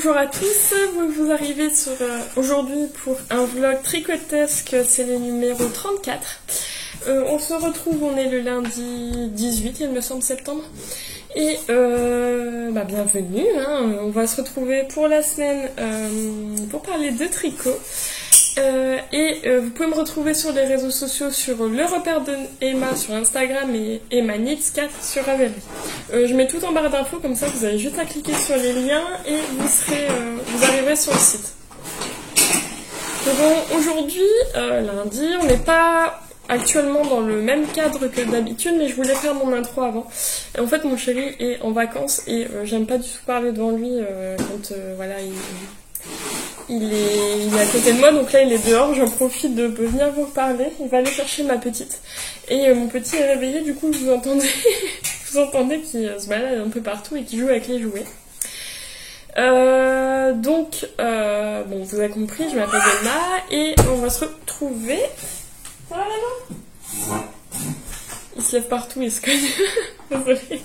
bonjour à tous, vous arrivez sur aujourd'hui pour un vlog tricotesque, c'est le numéro 34. On se retrouve, on est le lundi 18, il me semble, septembre. Et bienvenue, hein, on va se retrouver pour la semaine pour parler de tricot. Vous pouvez me retrouver sur les réseaux sociaux sur le repère de Emma sur Instagram et Emma Knits 4 sur Ravelry. Je mets tout en barre d'infos, comme ça vous avez juste à cliquer sur les liens et vous arriverez sur le site. Donc aujourd'hui, lundi, on n'est pas actuellement dans le même cadre que d'habitude, mais je voulais faire mon intro avant. Et en fait, mon chéri est en vacances et j'aime pas du tout parler devant lui quand il est à côté de moi, donc là il est dehors, j'en profite de venir vous parler. Il va aller chercher ma petite. Et mon petit est réveillé, du coup vous entendez qu'il se balade un peu partout et qu'il joue avec les jouets. Vous avez compris, je m'appelle Emma et on va se retrouver... Voilà, non. Il se lève partout, il se cogne. Désolée.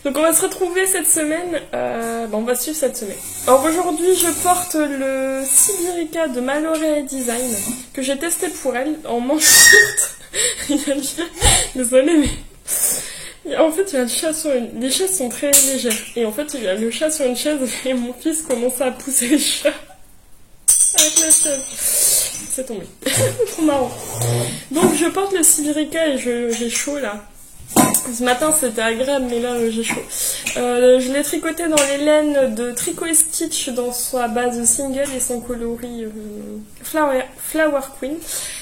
Donc on va se retrouver cette semaine, on va suivre cette semaine. Alors aujourd'hui je porte le Sibirica de Mallory Design que j'ai testé pour elle en manche courte. Désolée mais en fait il y a le chat sur une... Les chaises sont très légères et en fait il y a le chat sur une chaise et mon fils commence à pousser le chat avec la chaise. C'est tombé. Trop marrant. Donc je porte le Sibirica et j'ai chaud là. Ce matin c'était agréable mais là j'ai chaud. Je l'ai tricoté dans les laines de Tricot et Stitch dans sa base single et son coloris Flower Queen.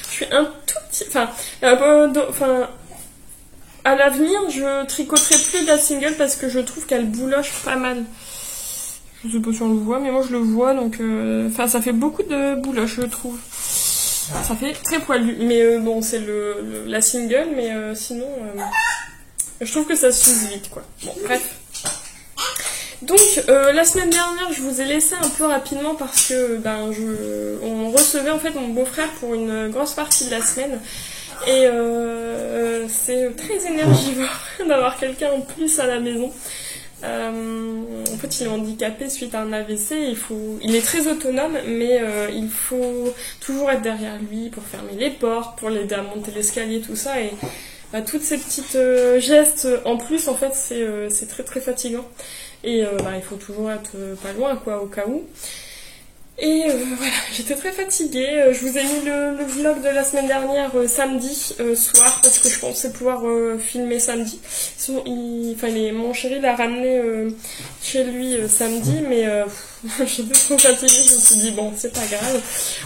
Je suis un tout petit... à l'avenir je tricoterai plus de la single parce que je trouve qu'elle bouloche pas mal. Je sais pas si on le voit mais moi je le vois donc... ça fait beaucoup de bouloche je trouve. Ça fait très poilu mais c'est la single mais sinon... je trouve que ça s'use vite, quoi. Bon, bref. Donc, la semaine dernière, je vous ai laissé un peu rapidement parce que on recevait en fait mon beau-frère pour une grosse partie de la semaine. Et c'est très énergivore d'avoir quelqu'un en plus à la maison. En fait, il est handicapé suite à un AVC. Il est très autonome, mais il faut toujours être derrière lui pour fermer les portes, pour l'aider à monter l'escalier, tout ça. Et toutes ces petites gestes en plus, en fait, c'est très très fatigant. Et il faut toujours être pas loin, quoi, au cas où. Et voilà, j'étais très fatiguée. Je vous ai mis le vlog de la semaine dernière samedi soir parce que je pensais pouvoir filmer samedi. Mon chéri l'a ramené chez lui samedi, mais j'étais trop fatiguée. Je me suis dit bon, c'est pas grave,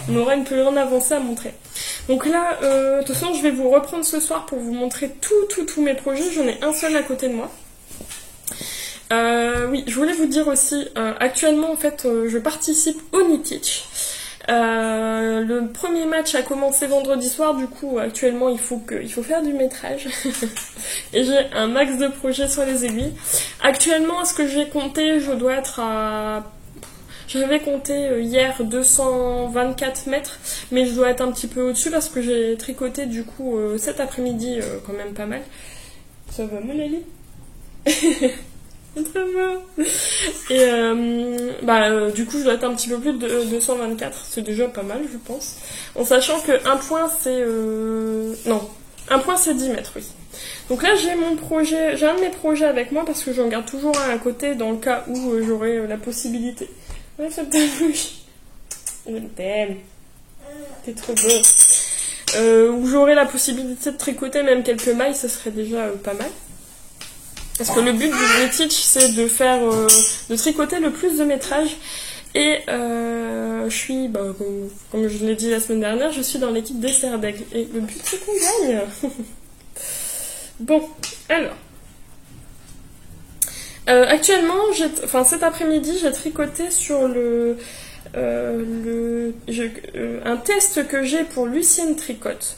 on aura une plus grande avancée à montrer. Donc là, de toute façon, je vais vous reprendre ce soir pour vous montrer tous mes projets. J'en ai un seul à côté de moi. Oui, je voulais vous dire aussi, actuellement en fait je participe au Knit-Teach. Le premier match a commencé vendredi soir, du coup actuellement il faut faire du métrage. Et j'ai un max de projets sur les aiguilles. Actuellement, ce que j'ai compté, je dois être à... J'avais compté hier 224 mètres, mais je dois être un petit peu au-dessus parce que j'ai tricoté du coup cet après-midi quand même pas mal. Ça va, mon Lali? Très beau. Et du coup je dois être un petit peu plus de 224, c'est déjà pas mal je pense. En sachant que un point c'est... un point c'est 10 mètres, oui. Donc là j'ai un de mes projets avec moi parce que j'en garde toujours un à côté dans le cas où j'aurai la possibilité. Ouais, ça t'amuse. Je t'aime. T'es trop beau. Où j'aurai la possibilité de tricoter même quelques mailles, ce serait déjà pas mal. Parce que le but du Knit-Teach, c'est de tricoter le plus de métrage. Et je suis, comme je l'ai dit la semaine dernière, je suis dans l'équipe des Serres d'Aigle. Et le but, c'est qu'on gagne. Bon, alors. Actuellement, cet après-midi, j'ai tricoté sur un test que j'ai pour Lucienne Tricote.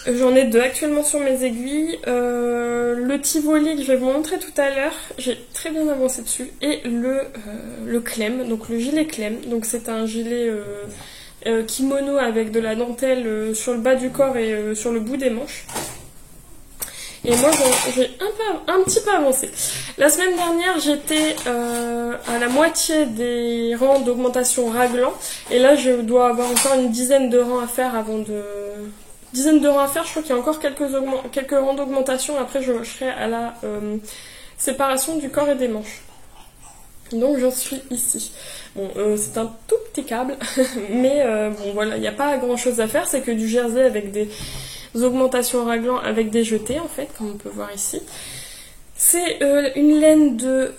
J'en ai deux actuellement sur mes aiguilles. Le Tivoli que je vais vous montrer tout à l'heure, j'ai très bien avancé dessus. Et le Clem, donc le gilet Clem. Donc c'est un gilet kimono avec de la dentelle sur le bas du corps et sur le bout des manches. Et moi, j'ai un petit peu avancé. La semaine dernière, j'étais à la moitié des rangs d'augmentation raglan. Et là, je dois avoir encore une dizaine de rangs à faire avant de... Dizaine de rangs à faire, je crois qu'il y a encore quelques rangs d'augmentation. Après, je serai à la séparation du corps et des manches. Donc j'en suis ici. Bon, c'est un tout petit câble, mais bon voilà, il n'y a pas grand chose à faire, c'est que du jersey avec des augmentations raglan avec des jetés en fait, comme on peut voir ici. C'est une laine de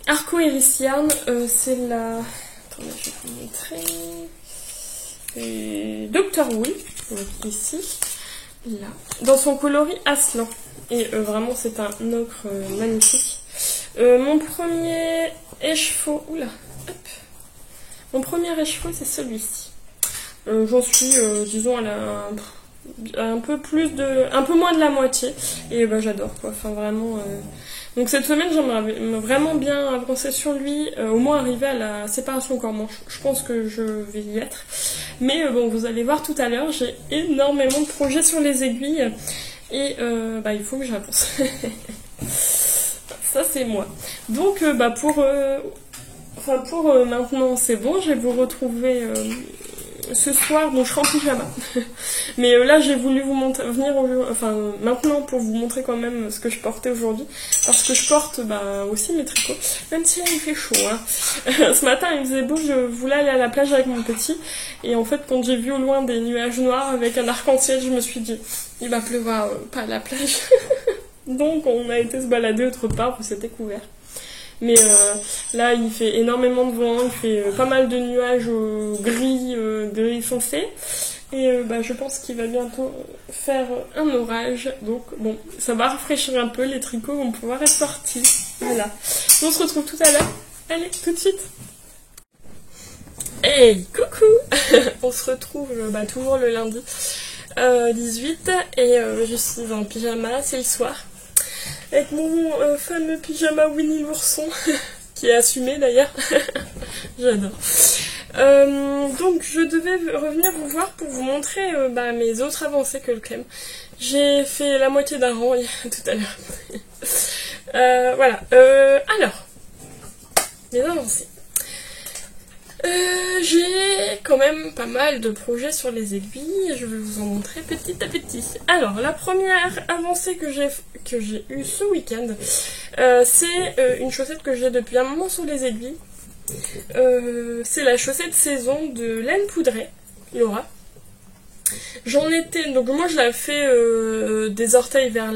Arco Iris Yarn, c'est la... Attendez, je vais vous montrer... Dr. Wool, donc ici, là, dans son coloris Aslan. Et vraiment c'est un ocre magnifique. Mon premier écheveau, oula, hop. Mon premier écheveau c'est celui-ci. J'en suis, disons, un peu moins de la moitié. Et bah j'adore quoi, enfin vraiment. Donc cette semaine j'aimerais vraiment bien avancer sur lui, au moins arriver à la séparation corps-manche. Je pense que je vais y être. Mais bon, vous allez voir tout à l'heure, j'ai énormément de projets sur les aiguilles. Et bah il faut que j'avance. Ça c'est moi. Donc bah pour maintenant c'est bon, je vais vous retrouver ce soir, donc je serai en pyjama. Mais là j'ai voulu vous venir maintenant pour vous montrer quand même ce que je portais aujourd'hui. Parce que je porte aussi mes tricots, même si là il fait chaud. Hein. Ce matin il faisait beau, je voulais aller à la plage avec mon petit. Et en fait quand j'ai vu au loin des nuages noirs avec un arc-en-ciel, je me suis dit il va pleuvoir pas à la plage. Donc on a été se balader autre part où c'était couvert. Mais là il fait énormément de vent, il fait pas mal de nuages gris foncé. Et je pense qu'il va bientôt faire un orage. Donc bon, ça va rafraîchir un peu, les tricots vont pouvoir être sortis. Voilà. On se retrouve tout à l'heure. Allez, tout de suite. Hey, coucou. On se retrouve toujours le lundi 18 et je suis en pyjama, c'est le soir. Avec mon fameux pyjama Winnie l'ourson, qui est assumé d'ailleurs. J'adore. Donc je devais revenir vous voir pour vous montrer mes autres avancées que le clem. J'ai fait la moitié d'un rang tout à l'heure. Voilà. Alors, mes avancées. J'ai quand même pas mal de projets sur les aiguilles, je vais vous en montrer petit à petit. Alors, la première avancée que j'ai eue ce week-end, c'est une chaussette que j'ai depuis un moment sur les aiguilles. C'est la chaussette saison de laine poudrée, Laura. Donc moi je la fais des orteils vers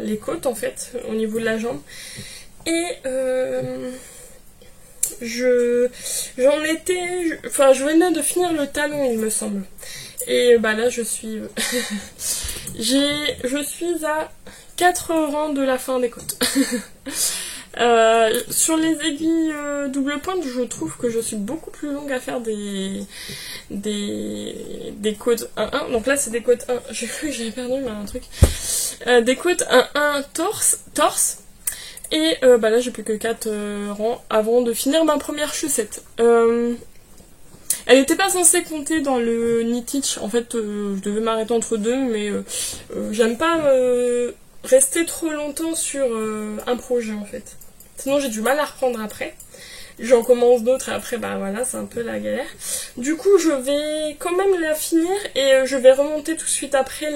les côtes en fait, au niveau de la jambe. Et je venais de finir le talon il me semble. Et là je suis je suis à 4 rangs de la fin des côtes. Sur les aiguilles double pointe, je trouve que je suis beaucoup plus longue à faire des côtes 1-1. Donc là c'est des côtes 1. J'ai cru que j'avais perdu un truc. Des côtes 1-1 torse. Et là j'ai plus que 4 rangs avant de finir ma première chaussette. Elle n'était pas censée compter dans le knit stitch. En fait je devais m'arrêter entre deux, mais j'aime pas rester trop longtemps sur un projet en fait. Sinon j'ai du mal à reprendre après. J'en commence d'autres et après voilà, c'est un peu la galère. Du coup je vais quand même la finir et je vais remonter tout de suite après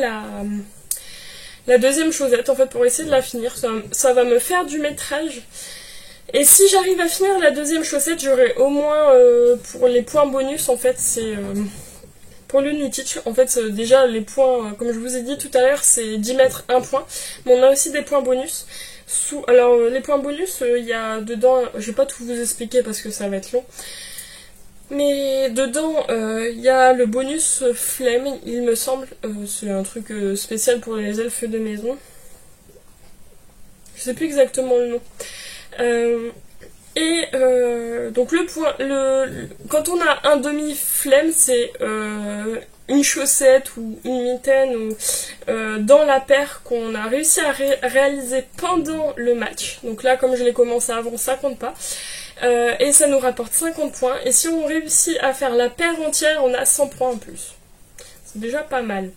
la deuxième chaussette en fait pour essayer de la finir. Ça va me faire du métrage. Et si j'arrive à finir la deuxième chaussette, j'aurai au moins pour les points bonus en fait, c'est pour le knit stitch. En fait déjà les points, comme je vous ai dit tout à l'heure, c'est 10 mètres 1 point. Mais on a aussi des points bonus. Alors les points bonus, il y a dedans, je vais pas tout vous expliquer parce que ça va être long. Mais dedans, il y a le bonus flemme, il me semble. C'est un truc spécial pour les elfes de maison. Je sais plus exactement le nom. Donc quand on a un demi-flemme, c'est une chaussette ou une mitaine ou dans la paire qu'on a réussi à réaliser pendant le match. Donc là, comme je l'ai commencé avant, ça compte pas. Et ça nous rapporte 50 points. Et si on réussit à faire la paire entière, on a 100 points en plus. C'est déjà pas mal.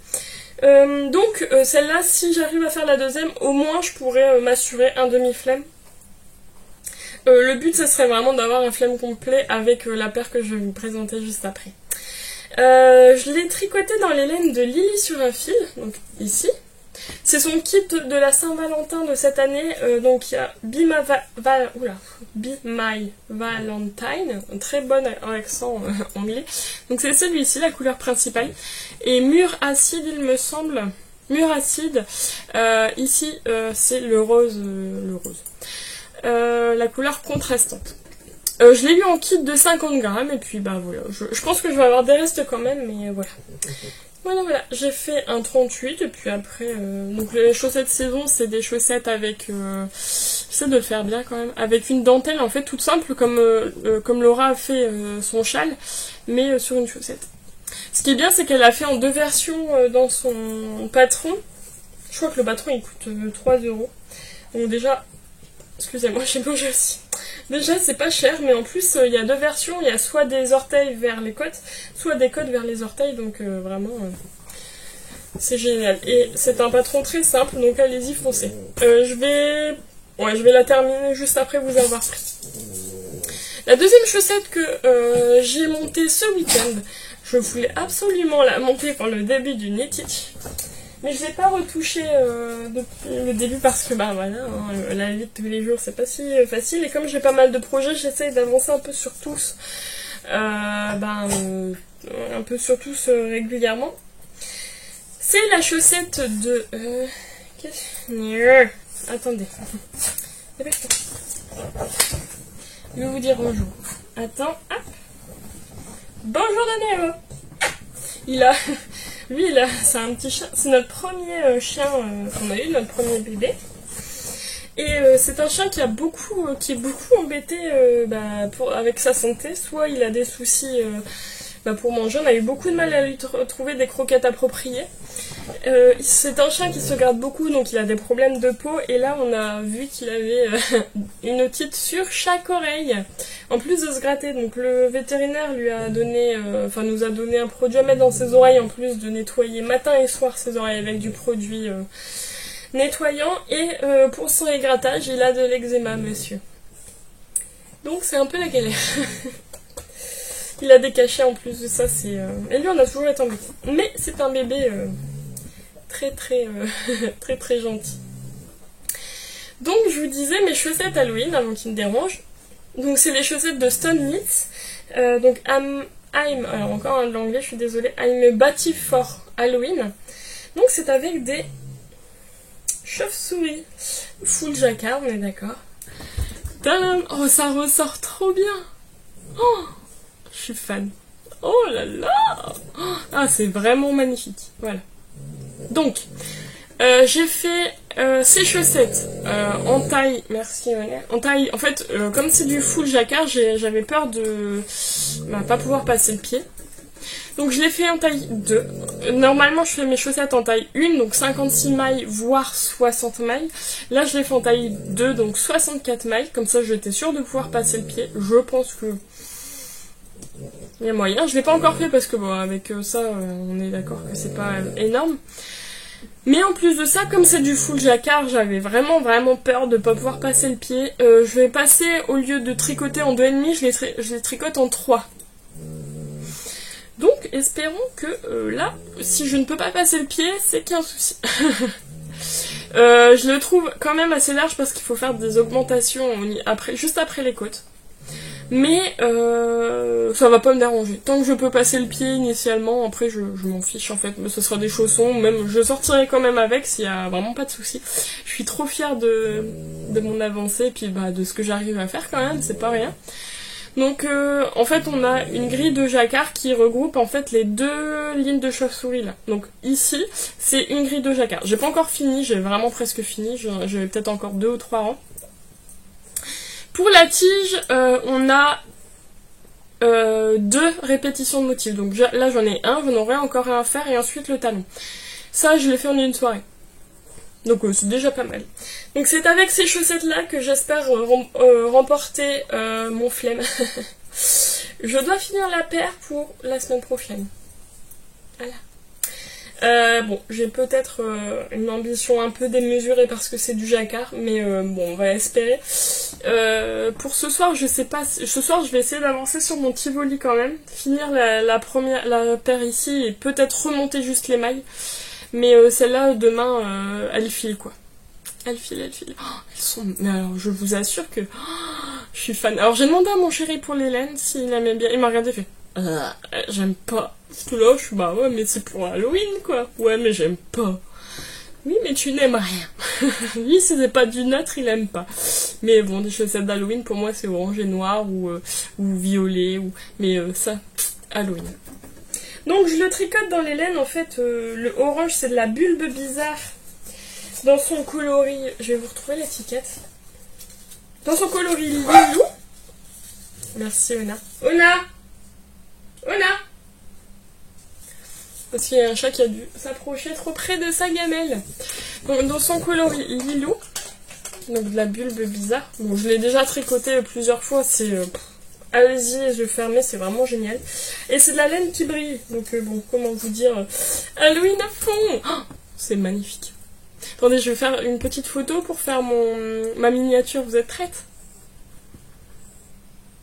Celle-là, si j'arrive à faire la deuxième, au moins je pourrais m'assurer un demi-flemme. Le but, ce serait vraiment d'avoir un flemme complet avec la paire que je vais vous présenter juste après. Je l'ai tricoté dans les laines de Lily sur un fil, donc ici. C'est son kit de la Saint-Valentin de cette année, donc il y a Be My Valentine, un très bon accent anglais. Donc c'est celui-ci, la couleur principale. Et Mur Acide, il me semble. Mur Acide, ici c'est le rose. La couleur contrastante. Je l'ai eu en kit de 50 grammes et puis bah voilà, je pense que je vais avoir des restes quand même, mais voilà. Voilà, j'ai fait un 38 et puis après, donc les chaussettes saison, c'est des chaussettes avec, j'essaie de le faire bien quand même, avec une dentelle en fait toute simple comme Laura a fait son châle, mais sur une chaussette. Ce qui est bien, c'est qu'elle a fait en deux versions dans son patron. Je crois que le patron il coûte 3 €. Donc déjà, excusez-moi, j'ai mangé aussi. Déjà, c'est pas cher, mais en plus, il y a deux versions. Il y a soit des orteils vers les côtes, soit des côtes vers les orteils. Donc, vraiment, c'est génial. Et c'est un patron très simple, donc allez-y, foncez. Je vais la terminer juste après vous avoir pris. La deuxième chaussette que j'ai montée ce week-end, je voulais absolument la monter pour le début du Knitich. Mais je l'ai pas retouché depuis le débbe parce que bah voilà, hein, la vie de tous les jours c'est pas si facile et comme j'ai pas mal de projets, j'essaye d'avancer un peu sur tous, un peu sur tous régulièrement. C'est la chaussette de... Attendez. Je vais vous dire bonjour. Attends, hop. Bonjour Daniel. C'est un petit chien, c'est notre premier chien qu'on a eu, notre premier bébé. Et c'est un chien qui est beaucoup embêté avec sa santé. Soit il a des soucis pour manger, on a eu beaucoup de mal à lui trouver des croquettes appropriées. C'est un chien qui se garde beaucoup, donc il a des problèmes de peau. Et là, on a vu qu'il avait une otite sur chaque oreille, en plus de se gratter. Donc le vétérinaire lui a donné, nous a donné un produit à mettre dans ses oreilles, en plus de nettoyer matin et soir ses oreilles avec du produit nettoyant. Et pour son égrattage, il a de l'eczéma, monsieur. Donc c'est un peu la galère. Il a des cachets en plus de ça, et lui on a toujours été embêté. Mais c'est un bébé très gentil. Donc je vous disais mes chaussettes Halloween avant qu'il me dérange. Donc c'est les chaussettes de Stone Knits. Donc alors encore de l'anglais, je suis désolée. I'm Batty for Halloween. Donc c'est avec des chauves-souris full jacquard, on est d'accord. Tadam! Oh, ça ressort trop bien. Oh, je suis fan. Oh là là. Ah, c'est vraiment magnifique. Voilà. Donc, j'ai fait ces chaussettes en taille, merci Manuel, en taille, en fait, comme c'est du full jacquard, j'avais peur de pas pouvoir passer le pied. Donc je l'ai fait en taille 2. Normalement je fais mes chaussettes en taille 1, donc 56 mailles, voire 60 mailles. Là je l'ai fait en taille 2, donc 64 mailles, comme ça j'étais sûre de pouvoir passer le pied. Je pense que il y a moyen. Je l'ai pas encore fait parce que bon, avec ça, on est d'accord que c'est pas énorme. Mais en plus de ça, comme c'est du full jacquard, j'avais vraiment peur de pas pouvoir passer le pied. Je vais passer, au lieu de tricoter en 2,5, je les tricote en 3. Donc espérons que là, si je ne peux pas passer le pied, c'est qu'il y a un souci. Je le trouve quand même assez large parce qu'il faut faire des augmentations juste après les côtes. Mais ça va pas me déranger. Tant que je peux passer le pied initialement, après je m'en fiche en fait. Mais ce sera des chaussons, même je sortirai quand même avec s'il y a vraiment pas de souci. Je suis trop fière de mon avancée et puis de ce que j'arrive à faire quand même, c'est pas rien. Donc en fait on a une grille de jacquard qui regroupe en fait les deux lignes de chauve-souris là. Donc ici c'est une grille de jacquard. J'ai pas encore fini, j'ai vraiment presque fini, j'ai peut-être encore 2 ou 3 rangs. Pour la tige, on a 2 répétitions de motifs. Donc là j'en ai un, j'en aurai encore un à faire et ensuite le talon. Ça je l'ai fait en une soirée. Donc c'est déjà pas mal. Donc c'est avec ces chaussettes là que j'espère remporter mon flemme. Je dois finir la paire pour la semaine prochaine. Voilà. Bon, j'ai peut-être une ambition un peu démesurée parce que c'est du jacquard, mais bon, on va espérer. Pour ce soir, je sais pas, ce soir je vais essayer d'avancer sur mon Tivoli quand même, finir la paire ici et peut-être remonter juste les mailles. Mais celle-là, demain, elle file quoi. Elle file. Oh, elles sont... Mais alors, je vous assure que je suis fan. Alors, j'ai demandé à mon chéri pour les laines s'il aimait bien. Il m'a regardé et fait j'aime pas. Parce que là, je suis bah ouais, mais c'est pour Halloween quoi. Ouais, mais j'aime pas. Oui, mais tu n'aimes rien. Lui, si c'est pas du neutre, il aime pas. Mais bon, des chaussettes d'Halloween, pour moi, c'est orange et noir ou violet. Mais ça, Halloween. Donc, je le tricote dans les laines. En fait, le orange, c'est de la bulbe bizarre. Dans son coloris, je vais vous retrouver l'étiquette. Dans son coloris lilou. Merci, Ona. Ona Parce qu'il y a un chat qui a dû s'approcher trop près de sa gamelle. Donc, dans son coloris lilou, donc de la bulbe bizarre. Bon, je l'ai déjà tricoté plusieurs fois, c'est... allez-y, les yeux fermés, c'est vraiment génial. Et c'est de la laine qui brille. Donc bon, comment vous dire... Halloween à fond. Oh, c'est magnifique. Attendez, je vais faire une petite photo pour faire ma miniature. Vous êtes prête?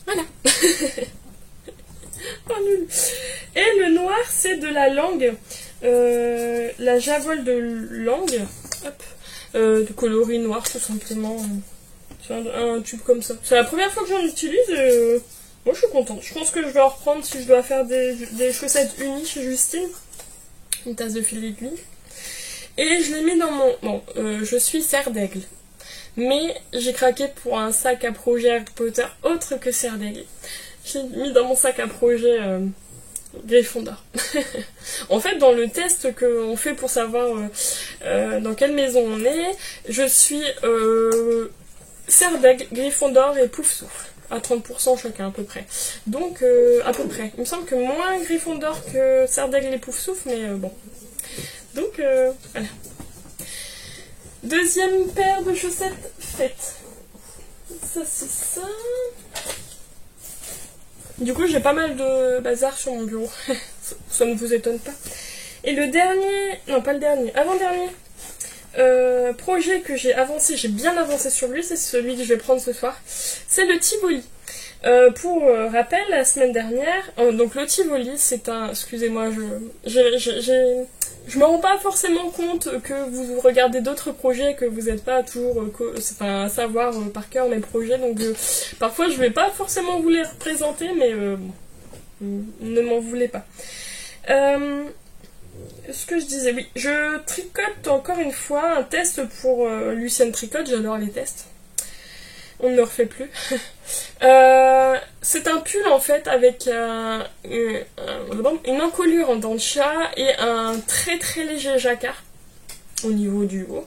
Voilà. Oh, nul. Et le noir, c'est de la langue. La javole de langue. Hop. De coloris noir, tout simplement. C'est un tube comme ça. C'est la première fois que j'en utilise. Moi, je suis contente. Je pense que je vais en reprendre si je dois faire des chaussettes unies chez Justine. Une tasse de fil d'aiguille. Et je l'ai mis dans mon... Bon, je suis serre d'aigle. Mais j'ai craqué pour un sac à projet Harry Potter autre que serre d'aigle. J'ai mis dans mon sac à projet Gryffondor. En fait, dans le test qu'on fait pour savoir dans quelle maison on est, je suis serre d'aigle, Gryffondor et Poufsouffle. À 30% chacun à peu près. Donc, à peu près. Il me semble que moins Gryffondor que serre d'aigle et Poufsouffle, mais bon. Donc, voilà. Deuxième paire de chaussettes faite. Ça, c'est ça. Du coup, j'ai pas mal de bazar sur mon bureau. Ça ne vous étonne pas. Et le dernier... Non, pas le dernier. Avant-dernier. Projet que j'ai avancé, j'ai bien avancé sur lui, c'est celui que je vais prendre ce soir. C'est le Tivoli. Pour rappel, la semaine dernière, donc le Tivoli, c'est un... Excusez-moi, je me rends pas forcément compte que vous regardez d'autres projets, que vous n'êtes pas toujours à savoir par cœur mes projets, donc parfois je vais pas forcément vous les représenter, mais ne m'en voulez pas. Ce que je disais, oui, je tricote encore une fois un test pour Lucienne Tricote, j'adore les tests. On ne le refait plus. C'est un pull en fait avec une encolure en dents de chat et un très très léger jacquard au niveau du haut.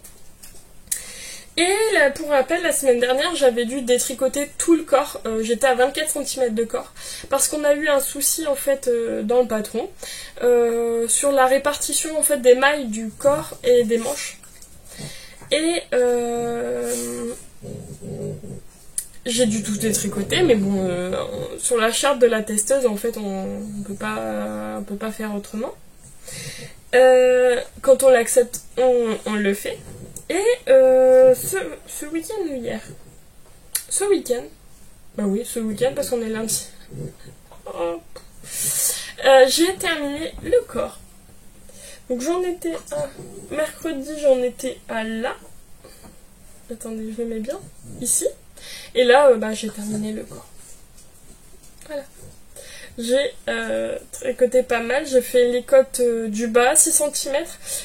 Et là, pour rappel, la semaine dernière, j'avais dû détricoter tout le corps. J'étais à 24 cm de corps parce qu'on a eu un souci en fait dans le patron sur la répartition en fait des mailles du corps et des manches. Et j'ai dû tout détricoter, mais bon, sur la charte de la testeuse, en fait, on peut pas faire autrement. Quand on l'accepte, on le fait. Et ce week-end ou hier? Ce week-end. Bah oui, ce week-end, parce qu'on est lundi. Oh. J'ai terminé le corps. Donc j'en étais à... Mercredi, j'en étais à là. Attendez, je le mets bien. Ici. Et là, j'ai terminé le corps. Voilà. J'ai tricoté pas mal. J'ai fait les côtes du bas, 6 cm.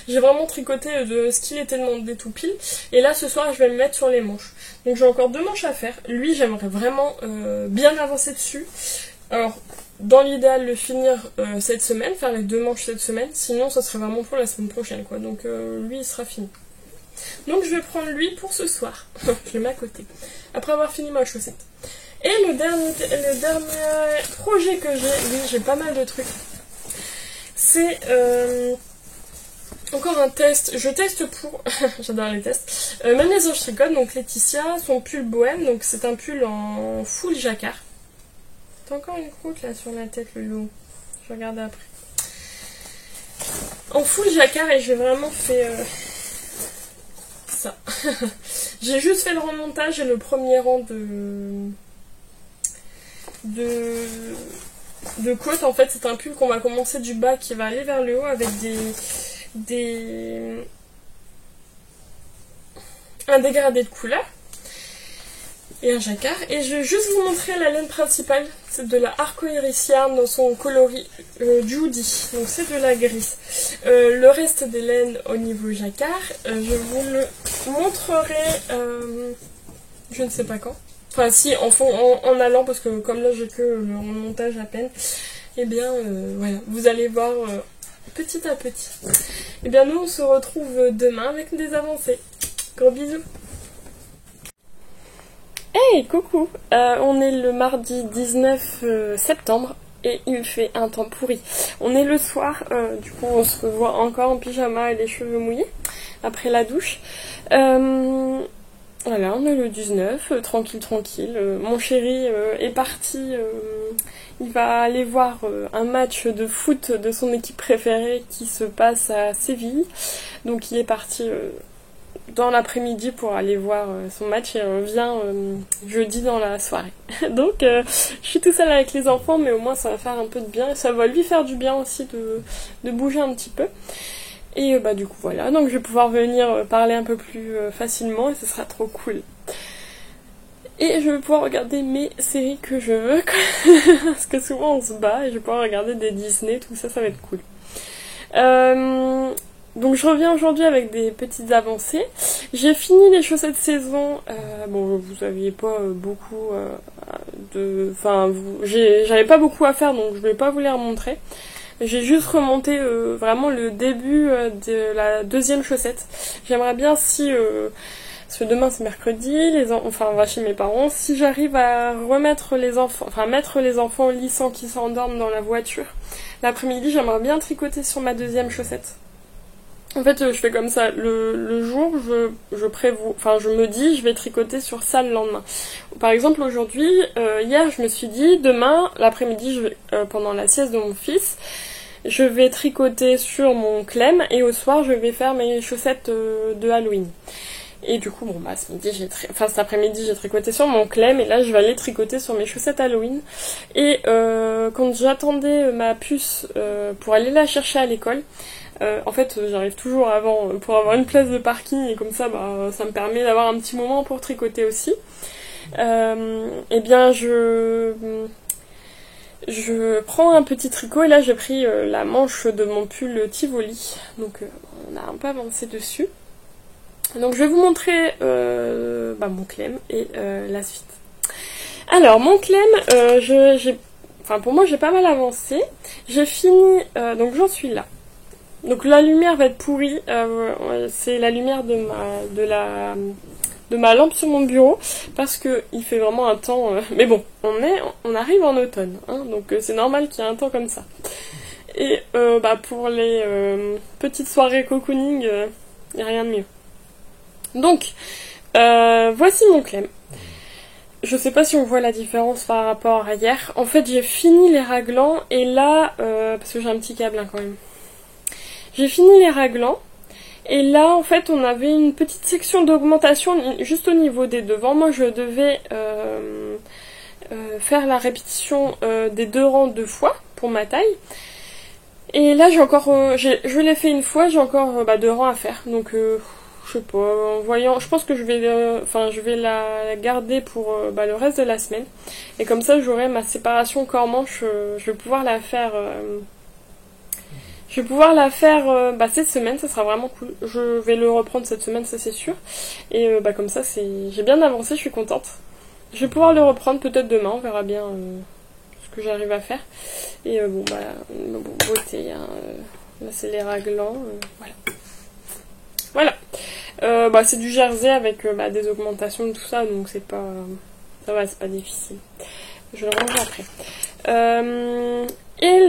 J'ai vraiment tricoté de ce qu'il était demandé tout pile. Et là, ce soir, je vais me mettre sur les manches. Donc j'ai encore 2 manches à faire. Lui, j'aimerais vraiment bien avancer dessus. Alors, dans l'idéal, le finir cette semaine, faire les 2 manches cette semaine. Sinon, ça serait vraiment pour la semaine prochaine, quoi. Donc lui, il sera fini. Donc je vais prendre lui pour ce soir. Je le mets à côté. Après avoir fini ma chaussette. Et le dernier projet que j'ai, oui, j'ai pas mal de trucs. C'est encore un test. Je teste pour... J'adore les tests. Même les anges tricotent, donc Laetitia, son pull bohème. Donc c'est un pull en full jacquard. T'as encore une croûte là sur la tête, le loup. Je vais regarder après. en full jacquard et j'ai vraiment fait ça. J'ai juste fait le remontage et le premier rang de côte. En fait, c'est un pull qu'on va commencer du bas qui va aller vers le haut avec un dégradé de couleur et un jacquard. Et je vais juste vous montrer la laine principale. C'est de la Arcoiris Yarn dans son coloris Judy. Donc c'est de la grise. Le reste des laines au niveau jacquard, je vous le montrerai je ne sais pas quand. Enfin si, en allant, parce que comme là j'ai que le montage à peine. Et bien voilà, vous allez voir petit à petit. Et bien nous on se retrouve demain avec des avancées. Gros bisous. Hey, coucou, on est le mardi 19 septembre et il fait un temps pourri. On est le soir, du coup on se revoit encore en pyjama et les cheveux mouillés après la douche. Voilà, on est le 19, tranquille. Mon chéri est parti, il va aller voir un match de foot de son équipe préférée qui se passe à Séville. Donc il est parti dans l'après-midi pour aller voir son match et revient jeudi dans la soirée. Donc je suis tout seule avec les enfants, mais au moins ça va faire un peu de bien et ça va lui faire du bien aussi de bouger un petit peu. Et du coup voilà, donc je vais pouvoir venir parler un peu plus facilement et ce sera trop cool. Et je vais pouvoir regarder mes séries que je veux, parce que souvent on se bat et je vais pouvoir regarder des Disney, tout ça, ça va être cool. Donc je reviens aujourd'hui avec des petites avancées. J'ai fini les chaussettes saison. Bon, vous saviez pas beaucoup j'avais pas beaucoup à faire, donc je vais pas vous les remontrer. J'ai juste remonté vraiment le début de la deuxième chaussette. J'aimerais bien parce que demain c'est mercredi, on va chez mes parents, si j'arrive à remettre les enfants, mettre les enfants au lit sans qu'ils s'endorment dans la voiture, l'après-midi j'aimerais bien tricoter sur ma deuxième chaussette. En fait, je fais comme ça, le jour, je me dis, je vais tricoter sur ça le lendemain. Par exemple, aujourd'hui, hier, je me suis dit, demain, l'après-midi, pendant la sieste de mon fils, je vais tricoter sur mon clem, et au soir, je vais faire mes chaussettes de Halloween. Et du coup, cet après-midi, j'ai tricoté sur mon clem, et là, je vais aller tricoter sur mes chaussettes Halloween. Et quand j'attendais ma puce pour aller la chercher à l'école, en fait j'arrive toujours avant pour avoir une place de parking et comme ça ça me permet d'avoir un petit moment pour tricoter aussi. Et bien je prends un petit tricot et là j'ai pris la manche de mon pull Tivoli, donc on a un peu avancé dessus. Donc je vais vous montrer mon clem et la suite. Alors mon clem, pour moi j'ai pas mal avancé. J'ai fini, donc j'en suis là. Donc la lumière va être pourrie, c'est la lumière de ma lampe sur mon bureau, parce que il fait vraiment un temps... mais bon, on arrive en automne, hein, donc c'est normal qu'il y ait un temps comme ça. Et pour les petites soirées cocooning, il n'y a rien de mieux. Donc, voici mon clem. Je sais pas si on voit la différence par rapport à hier. En fait, j'ai fini les raglans, et là, parce que j'ai un petit câble quand même. J'ai fini les raglans et là en fait on avait une petite section d'augmentation juste au niveau des devants. Moi je devais faire la répétition des 2 rangs 2 fois pour ma taille. Et là j'ai encore, je l'ai fait une fois, j'ai encore 2 rangs à faire. Donc je sais pas, en voyant, je pense que je vais la garder pour le reste de la semaine. Et comme ça j'aurai ma séparation corps-manche, je vais pouvoir la faire... cette semaine, ça sera vraiment cool. Je vais le reprendre cette semaine, ça c'est sûr. Et comme ça, j'ai bien avancé, je suis contente. Je vais pouvoir le reprendre peut-être demain, on verra bien ce que j'arrive à faire. Et beauté, hein, là c'est les raglans, voilà. Voilà. C'est du jersey avec des augmentations et tout ça, donc c'est pas... ça va, c'est pas difficile. Je le range après. Et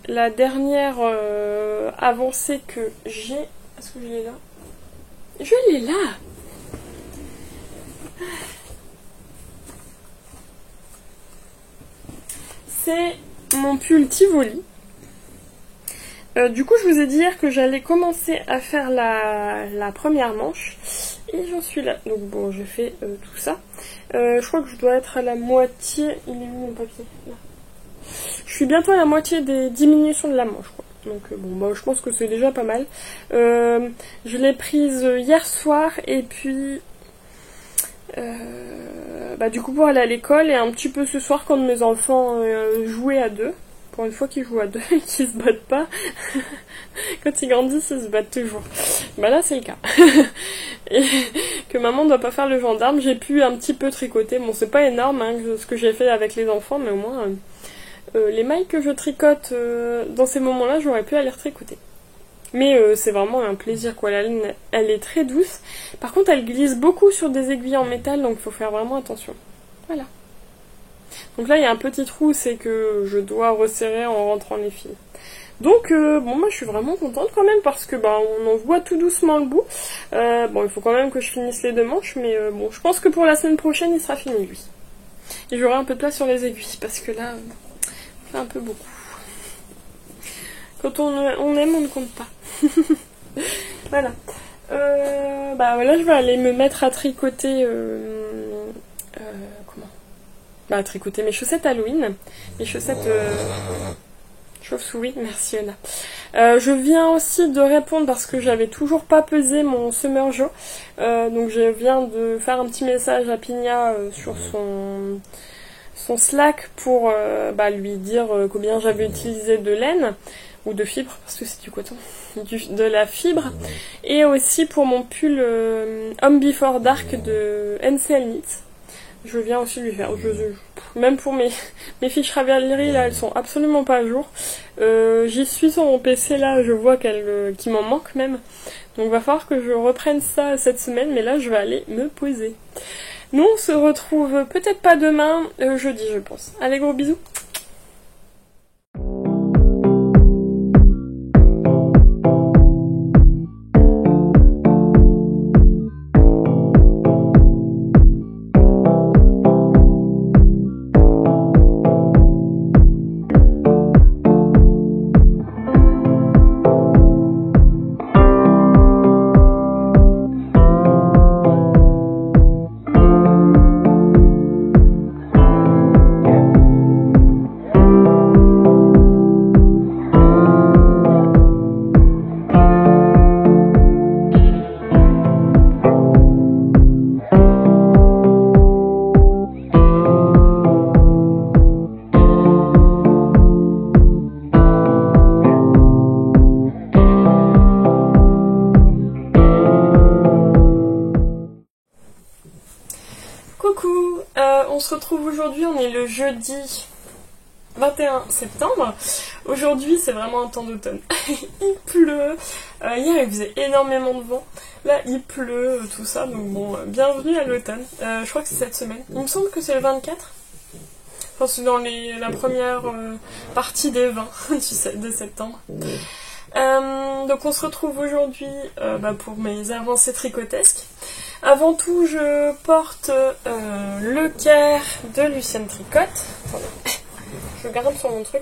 la dernière avancée que j'ai... Est-ce que je l'ai là? Je l'ai là! C'est mon pull Tivoli. Du coup, je vous ai dit hier que j'allais commencer à faire la première manche. Et j'en suis là. Donc bon, j'ai fait tout ça. Je crois que je dois être à la moitié. Il est où mon papier? Là. Je suis bientôt à la moitié des diminutions de la manche, quoi. Donc bon, bah, je pense que c'est déjà pas mal. Je l'ai prise hier soir et puis... bah, du coup pour aller à l'école et un petit peu ce soir quand mes enfants jouaient à deux. Pour une fois qu'ils jouent à deux et qu'ils se battent pas. Quand ils grandissent, ils se battent toujours. Bah là, c'est le cas. Et que maman doit pas faire le gendarme. J'ai pu un petit peu tricoter. Bon, c'est pas énorme hein, ce que j'ai fait avec les enfants, mais au moins, les mailles que je tricote dans ces moments-là, j'aurais pu aller tricoter. Mais c'est vraiment un plaisir, quoi. La laine, elle est très douce. Par contre, elle glisse beaucoup sur des aiguilles en métal, donc il faut faire vraiment attention. Voilà. Donc là, il y a un petit trou, c'est que je dois resserrer en rentrant les fils. Donc, bon, moi, je suis vraiment contente quand même, parce que, bah, on en voit tout doucement le bout. Bon, il faut quand même que je finisse les 2 manches, mais bon, je pense que pour la semaine prochaine, il sera fini, lui. Et j'aurai un peu de place sur les aiguilles, parce que là, c'est un peu beaucoup. Quand on aime, on ne compte pas. Voilà. Bah, là, je vais aller me mettre à tricoter... comment Bah, tricoter mes chaussettes Halloween. Mes chaussettes... chauve-souris, merci Anna. Je viens aussi de répondre parce que j'avais toujours pas pesé mon Summer Joe. Donc je viens de faire un petit message à Pina sur son Slack pour bah, lui dire combien j'avais utilisé de laine ou de fibre, parce que c'est du coton, de la fibre. Et aussi pour mon pull Home Before Dark de NCL Knit. Je viens aussi lui faire. Même pour mes fiches Ravelry, là, elles sont absolument pas à jour. J'y suis sur mon PC, là, je vois qu'il m'en manque même. Donc va falloir que je reprenne ça cette semaine, mais là, je vais aller me poser. Nous, on se retrouve peut-être pas demain, jeudi, je pense. Allez, gros bisous. Coucou, on se retrouve aujourd'hui, on est le jeudi 21 septembre. Aujourd'hui c'est vraiment un temps d'automne. Il pleut, hier il faisait énormément de vent, là il pleut, tout ça, donc bon, bienvenue à l'automne. Je crois que c'est cette semaine, il me semble que c'est le 24. Enfin c'est dans la première partie des 20 de septembre. Donc on se retrouve aujourd'hui pour mes avancées tricotesques. Avant tout, je porte le Care de Lucienne Tricotte. Attendez, je garde sur mon truc.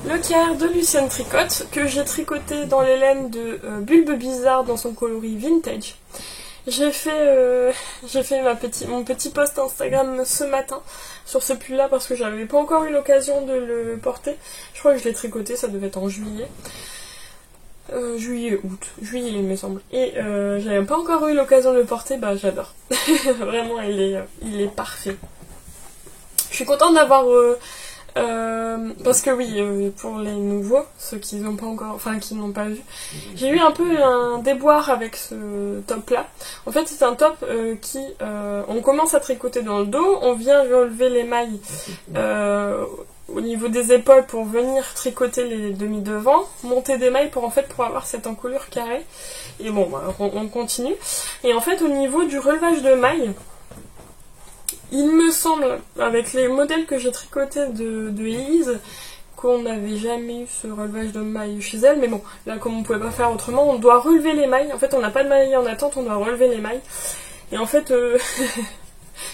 Le Care de Lucienne Tricotte que j'ai tricoté dans les laines de Bulbe Bizarre dans son coloris vintage. J'ai fait mon petit post Instagram ce matin sur ce pull là parce que j'avais pas encore eu l'occasion de le porter. Je crois que je l'ai tricoté, ça devait être en juillet. Juillet, il me semble. Et j'avais pas encore eu l'occasion de le porter, bah j'adore. Vraiment, il est parfait. Je suis contente d'avoir... parce que oui, pour les nouveaux, ceux qui n'ont pas encore, enfin qui n'ont pas vu, j'ai eu un peu un déboire avec ce top là. En fait c'est un top on commence à tricoter dans le dos, on vient relever les mailles au niveau des épaules pour venir tricoter les demi devant, monter des mailles pour avoir cette encolure carrée. Et bon, bah, on continue. Et en fait au niveau du relevage de mailles, il me semble, avec les modèles que j'ai tricotés de Elise, qu'on n'avait jamais eu ce relevage de mailles chez elle, mais bon, là comme on pouvait pas faire autrement, on doit relever les mailles. En fait on n'a pas de mailles en attente, on doit relever les mailles. Et en fait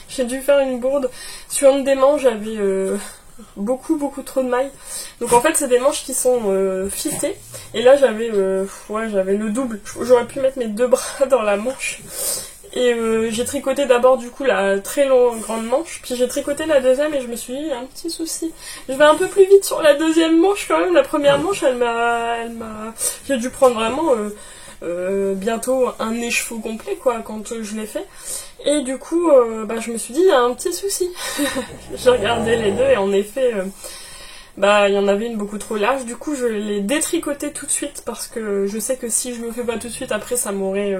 j'ai dû faire une bourde. Sur une des manches, beaucoup trop de mailles. Donc en fait c'est des manches qui sont fitées. Et là j'avais j'avais le double. J'aurais pu mettre mes deux bras dans la manche. Et j'ai tricoté d'abord du coup la très longue grande manche, puis j'ai tricoté la deuxième et je me suis dit il y a un petit souci. Je vais un peu plus vite sur la deuxième manche quand même. La première manche j'ai dû prendre vraiment bientôt un écheveau complet quoi quand je l'ai fait. Et du coup je me suis dit il y a un petit souci. J'ai regardé les deux et en effet il y en avait une beaucoup trop large. Du coup je l'ai détricoté tout de suite parce que je sais que si je le fais pas tout de suite après ça m'aurait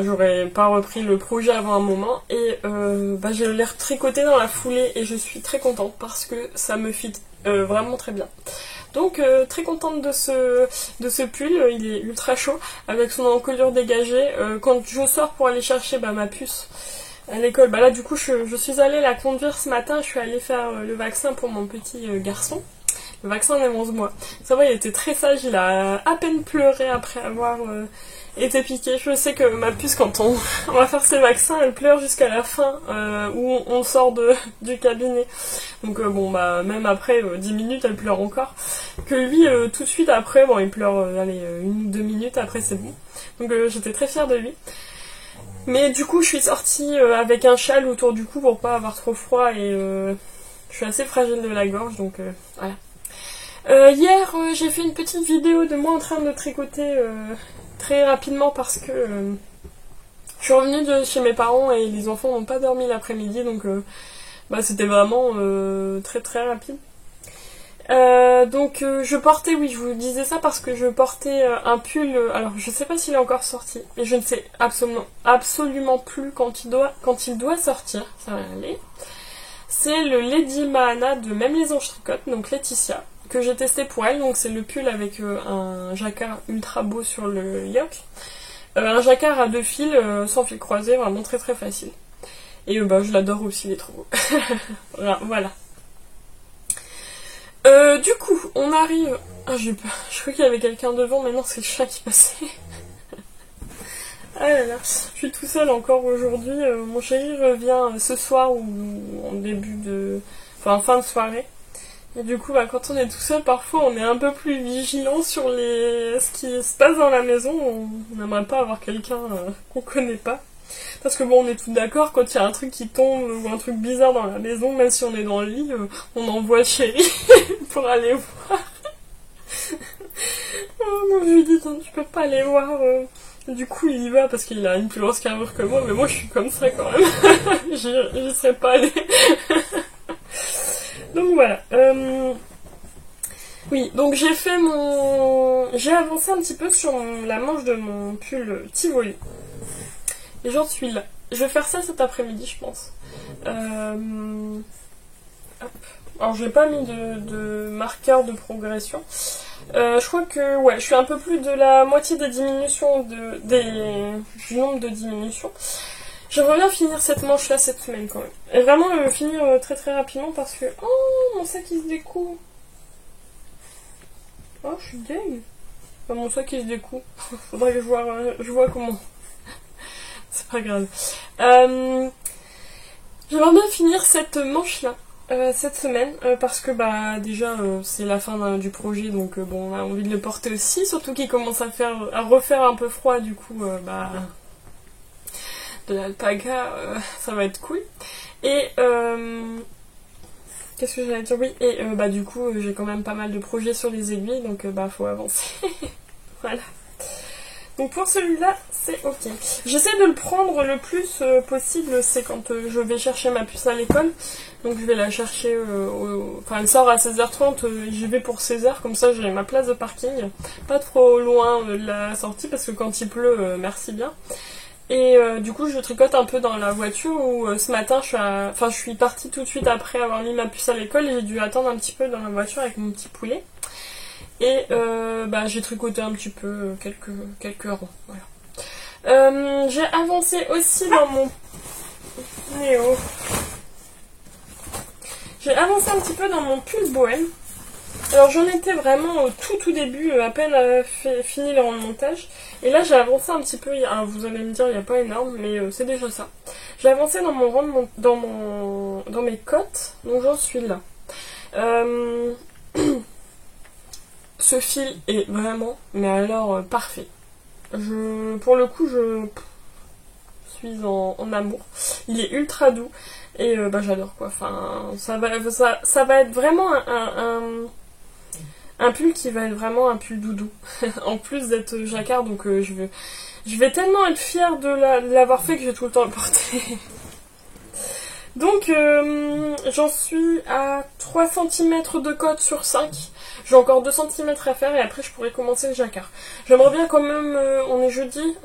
j'aurais pas repris le projet avant un moment et je l'ai retricoté dans la foulée et je suis très contente parce que ça me fit vraiment très bien. Donc très contente de ce pull, il est ultra chaud avec son encolure dégagée. Quand je sors pour aller chercher ma puce à l'école, là du coup je suis allée la conduire ce matin, je suis allée faire le vaccin pour mon petit garçon. Le vaccin des 11 mois. Ça va, il était très sage, il a à peine pleuré après avoir été piqué. Je sais que ma puce, quand on va faire ses vaccins, elle pleure jusqu'à la fin où on sort du cabinet. Donc même après 10 minutes, elle pleure encore. Que lui, tout de suite après, il pleure 1 ou 2 minutes, après c'est bon. Donc j'étais très fière de lui. Mais du coup, je suis sortie avec un châle autour du cou pour pas avoir trop froid et je suis assez fragile de la gorge, donc voilà. Hier, j'ai fait une petite vidéo de moi en train de tricoter très rapidement parce que je suis revenue de chez mes parents et les enfants n'ont pas dormi l'après-midi, donc c'était vraiment très très rapide. Je portais, oui, je vous disais ça parce que je portais un pull, alors je sais pas s'il est encore sorti, mais je ne sais absolument plus quand il doit sortir, ça va aller. C'est le Lady Mahana de Même les Anges Tricotent, donc Laetitia, que j'ai testé pour elle. Donc c'est le pull avec un jacquard ultra beau sur le yoke. Un jacquard à 2 fils, sans fil croisé, vraiment très très facile. Et je l'adore aussi, il est trop beau. Voilà. Du coup, on arrive... Ah, j'ai eu peur. Je crois qu'il y avait quelqu'un devant, mais non, c'est le chat qui passait. Ah là là, je suis tout seule encore aujourd'hui. Mon chéri revient ce soir ou en fin de soirée. Et du coup, quand on est tout seul, parfois on est un peu plus vigilant sur ce qui se passe dans la maison. On n'aimerait pas avoir quelqu'un qu'on connaît pas. Parce que on est tous d'accord, quand il y a un truc qui tombe ou un truc bizarre dans la maison, même si on est dans le lit, on envoie chéri pour aller voir. Oh, je lui dis, tu peux pas aller voir. Du coup, il y va parce qu'il a une plus grosse carrure que moi, mais moi je suis comme ça quand même. J'y serais pas allée. Donc voilà. Oui, donc j'ai avancé un petit peu sur la manche de mon pull Tivoli. Et j'en suis là. Je vais faire ça cet après-midi, je pense. Hop. Alors, j'ai pas mis de marqueur de progression. Je crois que, je suis un peu plus de la moitié des diminutions du nombre de diminutions. J'aimerais bien finir cette manche-là cette semaine quand même. Et vraiment finir très très rapidement parce que... Oh, mon sac il se découle. Oh, je suis deg. Mon sac il se découle. Faudrait que je vois comment. C'est pas grave. J'aimerais bien finir cette manche-là. Cette semaine parce que déjà c'est la fin du projet, donc on a envie de le porter aussi, surtout qu'il commence à refaire un peu froid, du coup de l'alpaga ça va être cool. Et qu'est-ce que j'allais dire, oui, et du coup j'ai quand même pas mal de projets sur les aiguilles, donc faut avancer. Voilà. Donc pour celui-là, c'est ok. J'essaie de le prendre le plus possible, c'est quand je vais chercher ma puce à l'école. Donc je vais la chercher, elle sort à 16h30, j'y vais pour 16h, comme ça j'ai ma place de parking. Pas trop loin de la sortie, parce que quand il pleut, merci bien. Et du coup je tricote un peu dans la voiture, où ce matin je suis partie tout de suite après avoir mis ma puce à l'école, et j'ai dû attendre un petit peu dans la voiture avec mon petit poulet. Et j'ai tricoté un petit peu quelques rangs. Voilà. J'ai avancé aussi dans mon... Néo. J'ai avancé un petit peu dans mon pull bohème. Alors j'en étais vraiment au tout début, à peine fini le rang de montage. Et là j'ai avancé un petit peu, alors vous allez me dire il n'y a pas énorme, mais c'est déjà ça. J'ai avancé dans mon rang dans mes cotes, donc j'en suis là. Euh, Ce fil est vraiment, mais alors, parfait. Pour le coup, je suis en amour. Il est ultra doux et j'adore quoi. Enfin, ça va être vraiment un pull qui va être vraiment un pull doudou. En plus d'être jacquard, donc je vais tellement être fière de l'avoir fait que je vais tout le temps le porter. Donc j'en suis à 3 cm de cotte sur 5. J'ai encore 2 cm à faire et après je pourrais commencer le jacquard. J'aimerais bien quand même, on est jeudi,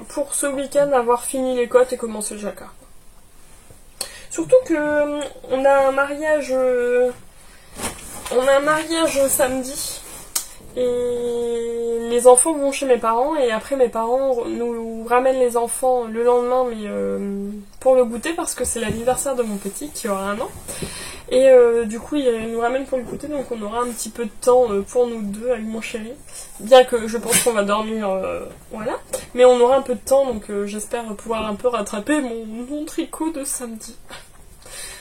pour ce week-end avoir fini les cottes et commencer le jacquard. Surtout que on a un mariage samedi. Et les enfants vont chez mes parents et après mes parents nous ramènent les enfants le lendemain mais pour le goûter parce que c'est l'anniversaire de mon petit qui aura 1 an et du coup ils nous ramènent pour le goûter donc on aura un petit peu de temps pour nous deux avec mon chéri, bien que je pense qu'on va dormir voilà, mais on aura un peu de temps donc j'espère pouvoir un peu rattraper mon tricot de samedi.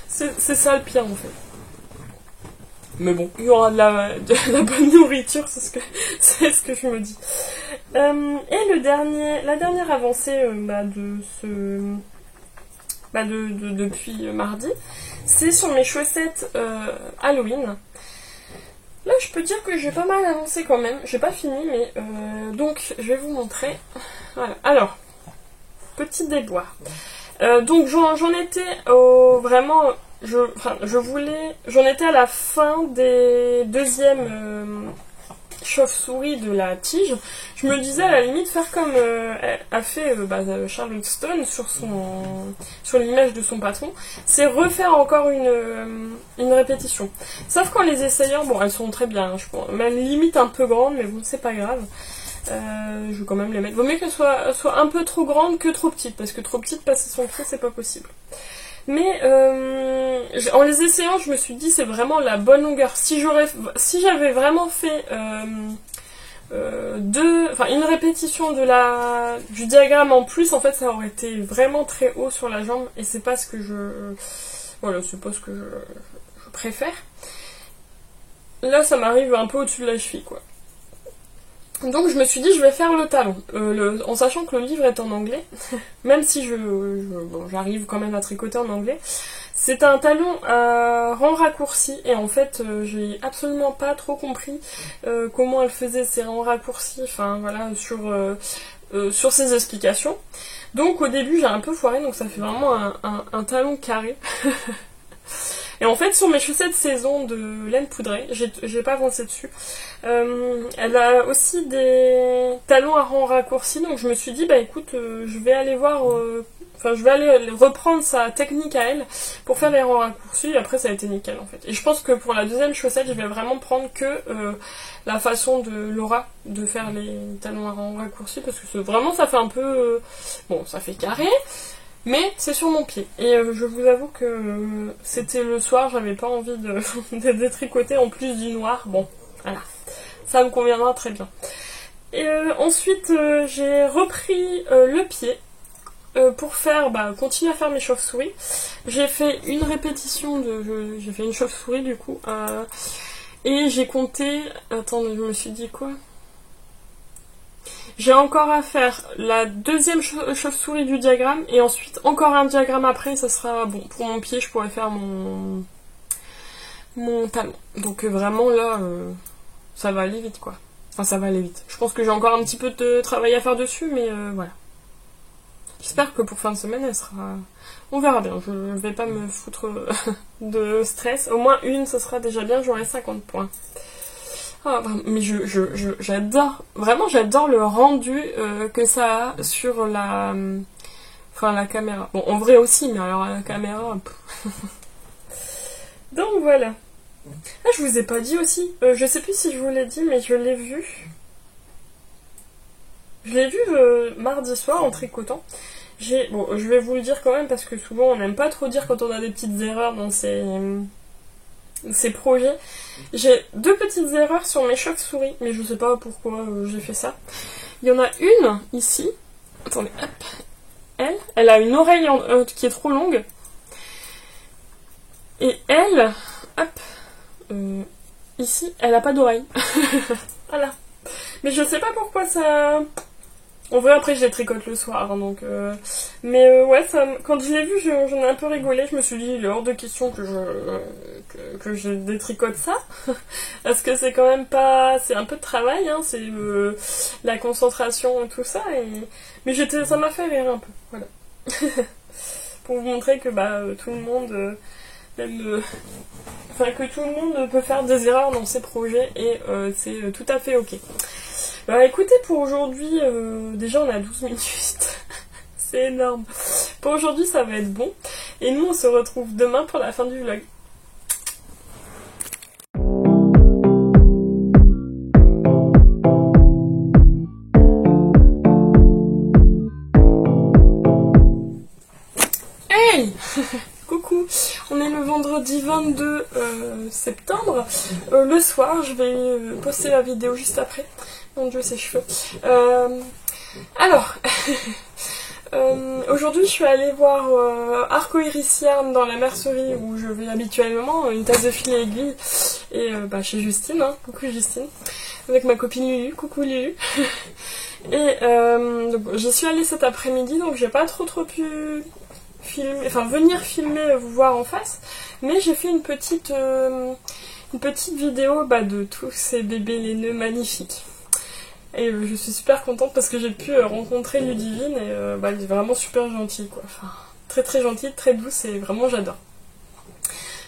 C'est ça le pire en fait. Mais bon, il y aura de la bonne nourriture, c'est ce que je me dis. Et la dernière avancée depuis mardi, c'est sur mes chaussettes Halloween. Là, je peux dire que j'ai pas mal avancé quand même. J'ai pas fini, mais donc je vais vous montrer. Voilà. Alors, petit déboire. Donc j'en étais vraiment. J'en étais à la fin des deuxièmes chauves-souris de la tige. Je me disais à la limite faire comme a fait Charlotte Stone sur l'image de son patron, c'est refaire encore une répétition. Sauf qu'en les essayant, bon elles sont très bien, je pense, même limite un peu grandes, mais bon c'est pas grave. Je vais quand même les mettre. Vaut mieux qu'elles soient un peu trop grandes que trop petites, parce que trop petites, passer son prix, c'est pas possible. Mais en les essayant, je me suis dit c'est vraiment la bonne longueur. Si j'avais vraiment fait une répétition du diagramme en plus, en fait ça aurait été vraiment très haut sur la jambe et c'est pas ce que c'est pas ce que je préfère. Là ça m'arrive un peu au-dessus de la cheville quoi. Donc je me suis dit je vais faire le talon, en sachant que le livre est en anglais, même si j'arrive quand même à tricoter en anglais. C'est un talon à rang raccourci et en fait j'ai absolument pas trop compris comment elle faisait ses rangs raccourcis, enfin voilà, sur ses explications. Donc au début j'ai un peu foiré, donc ça fait vraiment un talon carré. Et en fait, sur mes chaussettes saison de laine poudrée, j'ai pas avancé dessus. Elle a aussi des talons à rang raccourci, donc je me suis dit, bah écoute, je vais aller voir, je vais aller reprendre sa technique à elle pour faire les rangs raccourcis, et après ça a été nickel en fait. Et je pense que pour la deuxième chaussette, je vais vraiment prendre que la façon de Laura de faire les talons à rang raccourci, parce que vraiment ça fait un peu, ça fait carré. Mais c'est sur mon pied. Et je vous avoue que c'était le soir, j'avais pas envie de détricoter en plus du noir. Bon, voilà. Ça me conviendra très bien. Et ensuite, j'ai repris le pied pour continuer à faire mes chauves-souris. J'ai fait une répétition j'ai fait une chauve-souris du coup. Et j'ai compté... Attendez, je me suis dit quoi ? J'ai encore à faire la deuxième chauve-souris du diagramme et ensuite encore un diagramme après, ça sera bon. Pour mon pied, je pourrais faire mon talon. Donc vraiment là, ça va aller vite quoi. Enfin, ça va aller vite. Je pense que j'ai encore un petit peu de travail à faire dessus, mais voilà. J'espère que pour fin de semaine, elle sera... On verra bien, je vais pas me foutre de stress. Au moins une, ça sera déjà bien, j'aurai 50 points. Ah, mais j'adore, vraiment j'adore le rendu que ça a sur la caméra. Bon, en vrai aussi, mais alors à la caméra... Donc voilà. Ah, je vous ai pas dit aussi, je sais plus si je vous l'ai dit, mais je l'ai vu. Je l'ai vu mardi soir en tricotant. Je vais vous le dire quand même, parce que souvent on n'aime pas trop dire quand on a des petites erreurs dans ces projets. J'ai 2 petites erreurs sur mes chauves-souris, mais je sais pas pourquoi j'ai fait ça. Il y en a une ici. Attendez, hop. Elle a une oreille qui est trop longue. Et elle, hop, ici, elle a pas d'oreille. Voilà. Mais je sais pas pourquoi ça... En vrai, après, je les tricote le soir, hein, donc... ouais, ça, quand je l'ai vu, j'en ai un peu rigolé. Je me suis dit, il est hors de question que je détricote ça. Parce que c'est quand même pas... C'est un peu de travail, hein, c'est la concentration et tout ça. Mais ça m'a fait rire un peu, voilà. Pour vous montrer que tout le monde... Enfin, que tout le monde peut faire des erreurs dans ses projets et c'est tout à fait ok. Alors écoutez, pour aujourd'hui, déjà on a 12 minutes, c'est énorme. Pour aujourd'hui ça va être bon. Et nous on se retrouve demain pour la fin du vlog. Hey coucou, on est le vendredi 22 septembre. Le soir, je vais poster la vidéo juste après. Mon dieu, ses cheveux. Alors, aujourd'hui, je suis allée voir Arcoiris Yarn dans la mercerie où je vais habituellement, une tasse de fil et aiguille. Et chez Justine, hein. Coucou Justine. Avec ma copine Lulu, coucou Lulu. Et donc, j'y suis allée cet après-midi, donc j'ai pas trop pu... venir filmer, vous voir en face, mais j'ai fait une petite vidéo de tous ces bébés laineux magnifiques. Et je suis super contente parce que j'ai pu rencontrer Ludivine et elle est vraiment super gentille quoi. Enfin, très très gentille, très douce et vraiment j'adore.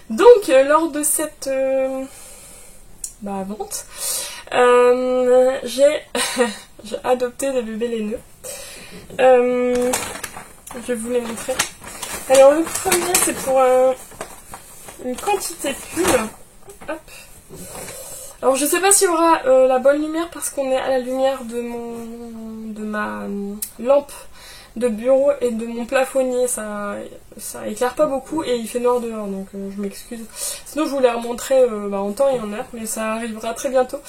Donc lors de cette vente, j'ai adopté des bébés laineux. Je vais vous les montrer. Alors le premier c'est pour une quantité pull. Hop. Alors je sais pas s'il y aura la bonne lumière parce qu'on est à la lumière de ma lampe de bureau et de mon plafonnier. Ça éclaire pas beaucoup et il fait noir dehors donc je m'excuse. Sinon je vous les remontrerai en temps et en heure mais ça arrivera très bientôt.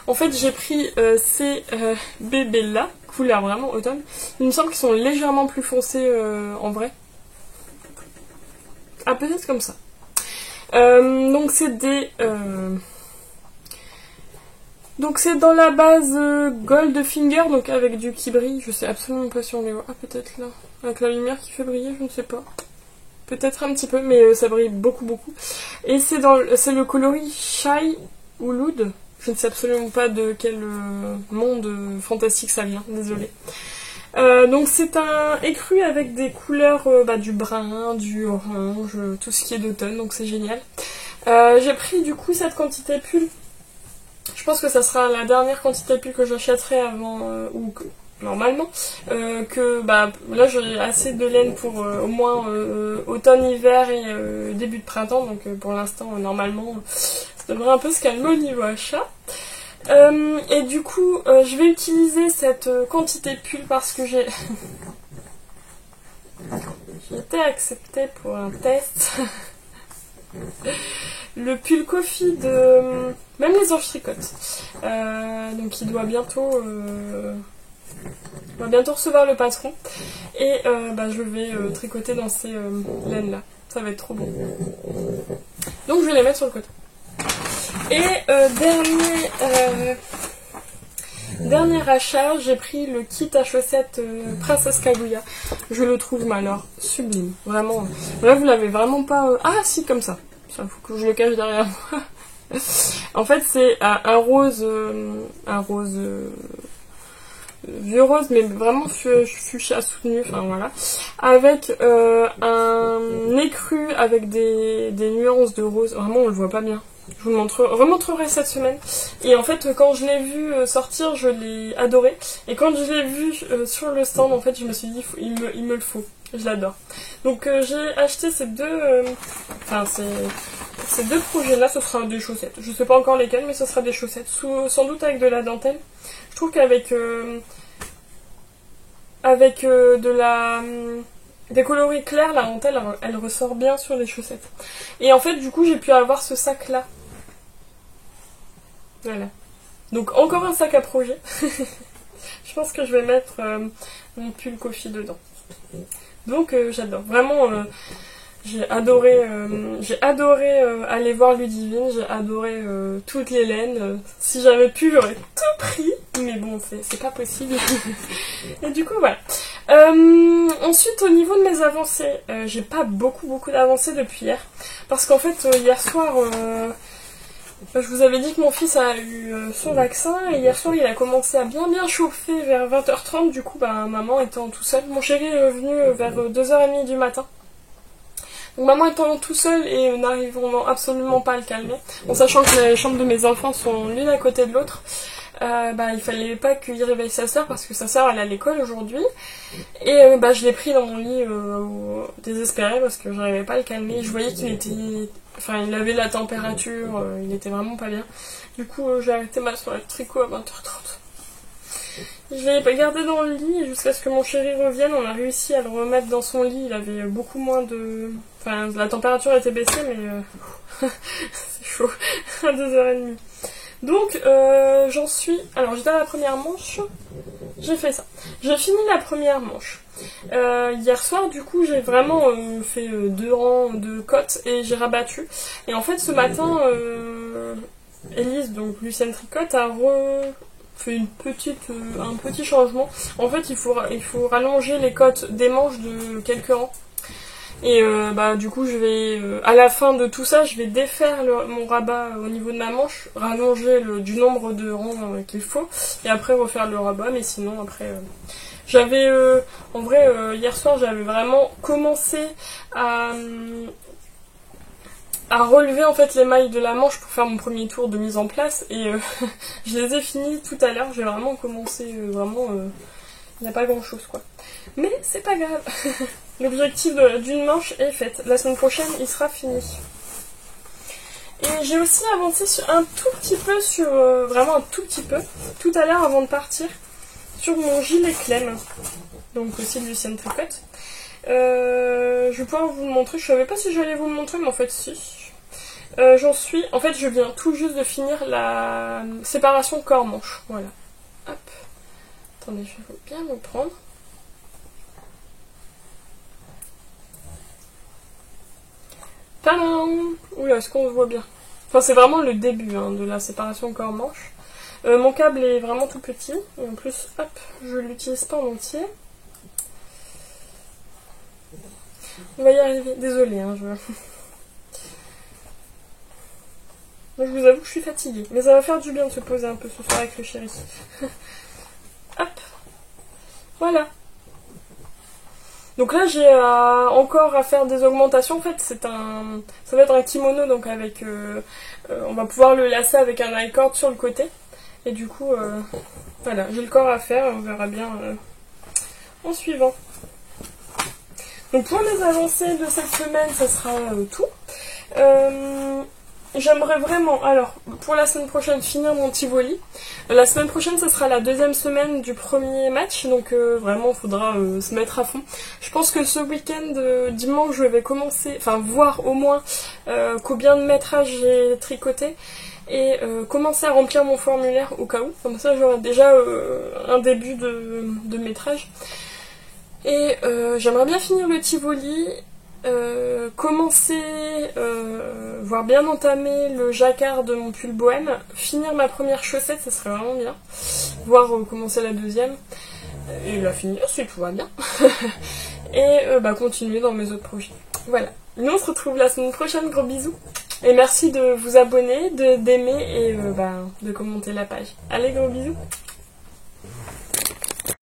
En fait j'ai pris ces bébés là, couleur vraiment automne. Il me semble qu'ils sont légèrement plus foncés en vrai. Ah peut-être comme ça. Donc c'est des... Donc c'est dans la base Goldfinger, donc avec du qui brille. Je sais absolument pas si on les voit. Ah peut-être là. Avec la lumière qui fait briller, je ne sais pas. Peut-être un petit peu, mais ça brille beaucoup beaucoup. Et c'est le coloris Shy ou Loud. Je ne sais absolument pas de quel monde fantastique ça vient, désolée. Donc c'est un écru avec des couleurs du brun, du orange, tout ce qui est d'automne, donc c'est génial. J'ai pris du coup cette quantité pull. Je pense que ça sera la dernière quantité pull que j'achèterai avant, normalement. Là j'ai assez de laine pour au moins automne, hiver et début de printemps, donc pour l'instant normalement ça devrait un peu se calmer au niveau achat. Et du coup, je vais utiliser cette quantité pull parce que j'ai été acceptée pour un test. Le pull Coffee de... Même les anges tricotent. Donc il doit bientôt recevoir le patron. Et je vais tricoter dans ces laines là. Ça va être trop bon. Donc je vais les mettre sur le côté. Et dernier achat, j'ai pris le kit à chaussettes Princesse Kaguya. Je le trouve mais alors sublime, vraiment. Là vous l'avez vraiment pas... Ah si, comme ça. Ça faut que je le cache derrière moi. En fait c'est un rose vieux rose mais vraiment fuchsia soutenu, enfin voilà, avec un écru avec des nuances de rose. Vraiment on le voit pas bien. Je vous remontrerai cette semaine. Et en fait, quand je l'ai vu sortir, je l'ai adoré. Et quand je l'ai vu sur le stand, en fait, je me suis dit, il me le faut. Je l'adore. Donc j'ai acheté ces deux... ces deux projets-là, ce sera des chaussettes. Je sais pas encore lesquelles, mais ce sera des chaussettes. Sans doute avec de la dentelle. Je trouve qu'avec des coloris clairs, la dentelle, elle ressort bien sur les chaussettes. Et en fait, du coup, j'ai pu avoir ce sac-là. Voilà. Donc, encore un sac à projet. Je pense que je vais mettre mon pull Coffee dedans. Donc, j'adore. Vraiment, J'ai adoré aller voir Ludivine, j'ai adoré toutes les laines. Si j'avais pu, j'aurais tout pris, mais bon, c'est pas possible. Et du coup, voilà. Ensuite, au niveau de mes avancées, j'ai pas beaucoup d'avancées depuis hier, parce qu'en fait, hier soir, je vous avais dit que mon fils a eu son vaccin, et hier soir, il a commencé à bien chauffer vers 20h30, du coup, maman étant tout seul. Mon chéri est revenu vers 2h30 du matin. Donc maman étant tout seul et n'arrivant absolument pas à le calmer, en sachant que les chambres de mes enfants sont l'une à côté de l'autre, il fallait pas qu'il réveille sa sœur parce que sa sœur elle est à l'école aujourd'hui. Et je l'ai pris dans mon lit désespéré parce que j'arrivais pas à le calmer. Je voyais qu'il était... Enfin, il avait la température, il était vraiment pas bien. Du coup, j'ai arrêté ma soirée de tricot à 20h30. Je l'ai gardé dans le lit jusqu'à ce que mon chéri revienne. On a réussi à le remettre dans son lit. Il avait beaucoup moins de... Enfin, la température était baissée, mais c'est chaud à 2h30. Donc, j'en suis... Alors, j'étais à la première manche. J'ai fait ça. J'ai fini la première manche. Hier soir, du coup, j'ai vraiment fait 2 rangs de côtes et j'ai rabattu. Et en fait, ce matin, Élise, donc Lucienne Tricotte, a fait un petit changement. En fait, il faut rallonger les côtes des manches de quelques rangs. Et du coup, je vais à la fin de tout ça, je vais défaire mon rabat au niveau de ma manche, rallonger du nombre de rangs qu'il faut, et après refaire le rabat. Mais sinon, après, j'avais en vrai hier soir, j'avais vraiment commencé à relever en fait les mailles de la manche pour faire mon premier tour de mise en place, et je les ai finis tout à l'heure. J'ai vraiment commencé il n'y a pas grand chose quoi, mais c'est pas grave. L'objectif d'une manche est fait. La semaine prochaine il sera fini. Et j'ai aussi avancé un tout petit peu vraiment un tout petit peu tout à l'heure avant de partir sur mon gilet Clem, donc aussi de Lucienne Tricotte. Je vais pouvoir vous le montrer. Je savais pas si j'allais vous le montrer, mais en fait si. En fait, je viens tout juste de finir la séparation corps-manche. Voilà. Hop. Attendez, je vais bien me prendre. Tadam! Oula, est-ce qu'on se voit bien? Enfin, c'est vraiment le début de la séparation corps-manche. Mon câble est vraiment tout petit. Et en plus, hop, je l'utilise pas en entier. On va y arriver. Désolée, Moi, je vous avoue que je suis fatiguée. Mais ça va faire du bien de se poser un peu ce soir avec le chéri. Hop. Voilà. Donc là, j'ai encore à faire des augmentations. En fait, ça va être un kimono, donc avec... on va pouvoir le lasser avec un I-cord sur le côté. Et du coup, voilà, j'ai le corps à faire. On verra bien en suivant. Donc pour les avancées de cette semaine, ça sera tout. J'aimerais vraiment, alors, pour la semaine prochaine, finir mon Tivoli. La semaine prochaine, ça sera la deuxième semaine du premier match, donc vraiment, il faudra se mettre à fond. Je pense que ce week-end, dimanche, je vais commencer, enfin, voir au moins combien de métrages j'ai tricoté, et commencer à remplir mon formulaire au cas où. Comme ça, j'aurai déjà un début de métrage. Et j'aimerais bien finir le Tivoli, commencer, voire bien entamer le jacquard de mon pull bohème, finir ma première chaussette, ça serait vraiment bien, voire commencer la deuxième, et la finir si tout va bien, et continuer dans mes autres projets. Voilà, nous on se retrouve la semaine prochaine, gros bisous, et merci de vous abonner, d'aimer et de commenter la page. Allez, gros bisous.